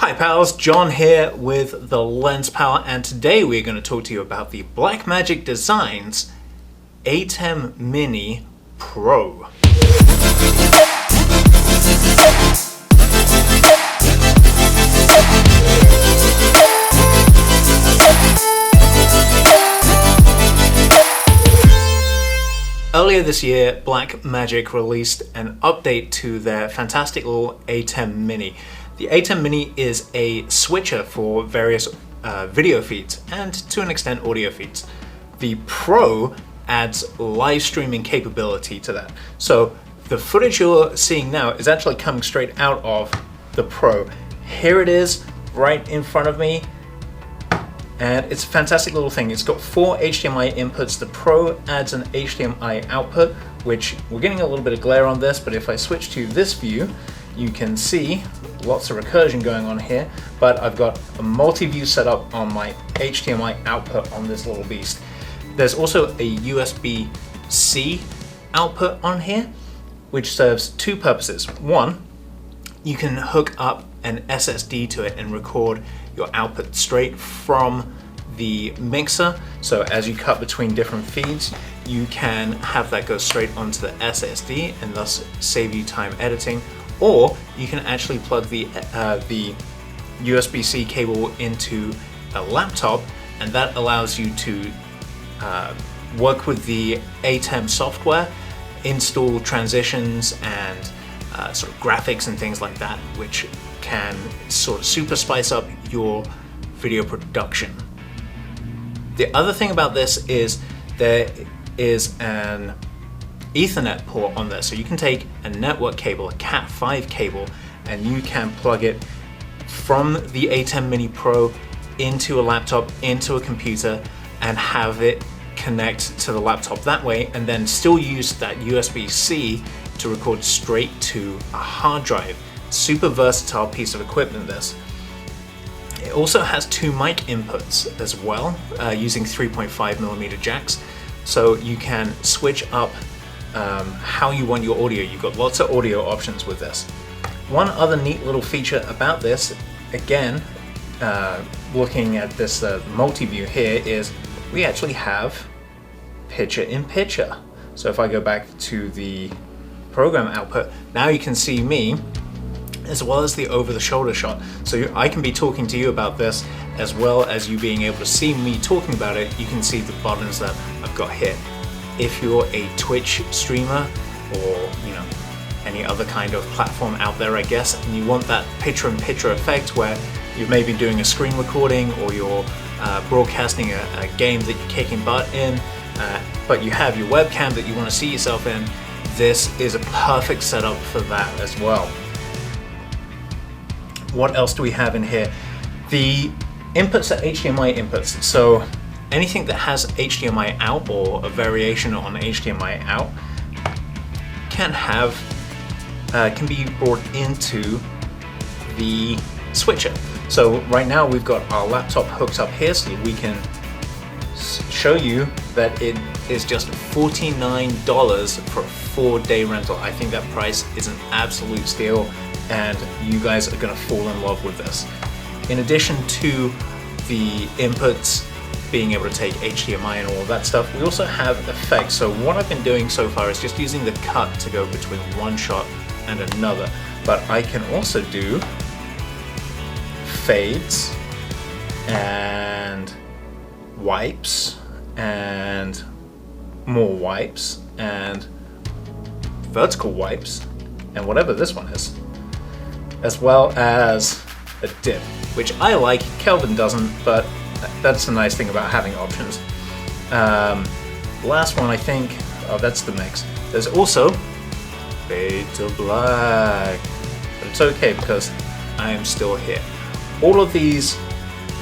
Hi pals, John here with the Lens Power, and today we're going to talk to you about the Blackmagic Designs Atem Mini Pro. Earlier this year, Blackmagic released an update to their fantastic little Atem Mini. The Atem Mini is a switcher for various video feeds and to an extent audio feeds. The Pro adds live streaming capability to that. So the footage you're seeing now is actually coming straight out of the Pro. Here it is right in front of me. And it's a fantastic little thing. It's got 4 HDMI inputs. The Pro adds an HDMI output, which we're getting a little bit of glare on this, but if I switch to this view, you can see lots of recursion going on here, but I've got a multi-view setup on my HDMI output on this little beast. There's also a USB-C output on here, which serves two purposes. One, you can hook up an SSD to it and record your output straight from the mixer. So as you cut between different feeds, you can have that go straight onto the SSD and thus save you time editing. Or you can actually plug the USB-C cable into a laptop, and that allows you to work with the Atem software, install transitions and sort of graphics and things like that, which can sort of super spice up your video production. The other thing about this is there is an Ethernet port on there, so you can take a network cable, a Cat5 cable, and you can plug it from the Atem Mini Pro into a laptop, into a computer, and have it connect to the laptop that way, and then still use that USB-C to record straight to a hard drive. Super versatile piece of equipment, this. It also has 2 mic inputs as well, using 3.5mm jacks, so you can switch up how you want your audio. You've got lots of audio options with this. One other neat little feature about this, again, looking at this multi-view here, is we actually have picture-in-picture. So if I go back to the program output, now you can see me as well as the over-the-shoulder shot. So I can be talking to you about this as well as you being able to see me talking about it. You can see the buttons that I've got here. If you're a Twitch streamer or any other kind of platform out there, I guess, and you want that picture-in-picture effect where you may be doing a screen recording or you're broadcasting a game that you're kicking butt in, but you have your webcam that you want to see yourself in, this is a perfect setup for that as well. What else do we have in here? The inputs are HDMI inputs, so anything that has HDMI out or a variation on HDMI out can be brought into the switcher. So right now we've got our laptop hooked up here, so we can show you that it is just $49 for a 4-day rental. I think that price is an absolute steal, and you guys are going to fall in love with this. In addition to the inputs being able to take HDMI and all of that stuff, we also have effects. So what I've been doing so far is just using the cut to go between one shot and another, but I can also do fades and wipes and more wipes and vertical wipes and whatever this one is, as well as a dip, which I like. Kelvin doesn't, but that's the nice thing about having options. Last one, I think, that's the mix. There's also fade to black, but it's okay because I am still here. All of these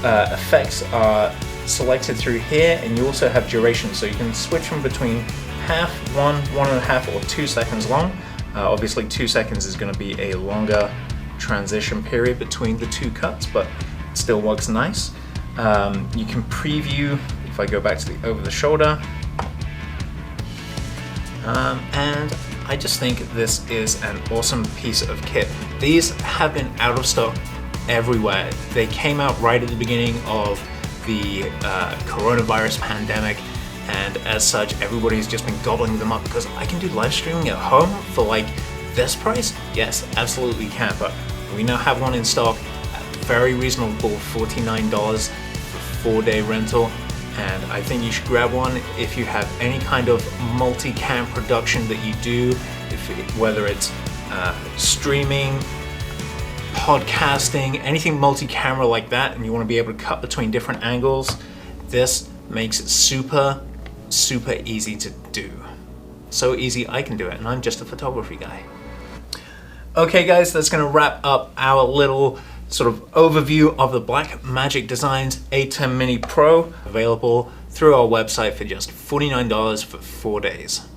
effects are selected through here, and you also have duration, so you can switch from between half, 1.5, or 2 seconds long. Obviously 2 seconds is going to be a longer transition period between the 2 cuts, but it still works nice. You can preview, if I go back to the over the shoulder, and I just think this is an awesome piece of kit. These have been out of stock everywhere. They came out right at the beginning of the coronavirus pandemic, and as such, everybody's just been gobbling them up because I can do live streaming at home for like this price? Yes, absolutely can, but we now have one in stock at very reasonable $49 for 4-day rental, and I think you should grab one if you have any kind of multicam production that you do, whether it's streaming, podcasting, anything multi-camera like that, and you want to be able to cut between different angles. This makes it super easy to do. So easy I can do it, and I'm just a photography guy. Okay guys, that's going to wrap up our little sort of overview of the Blackmagic Designs Atem Mini Pro, available through our website for just $49 for 4 days.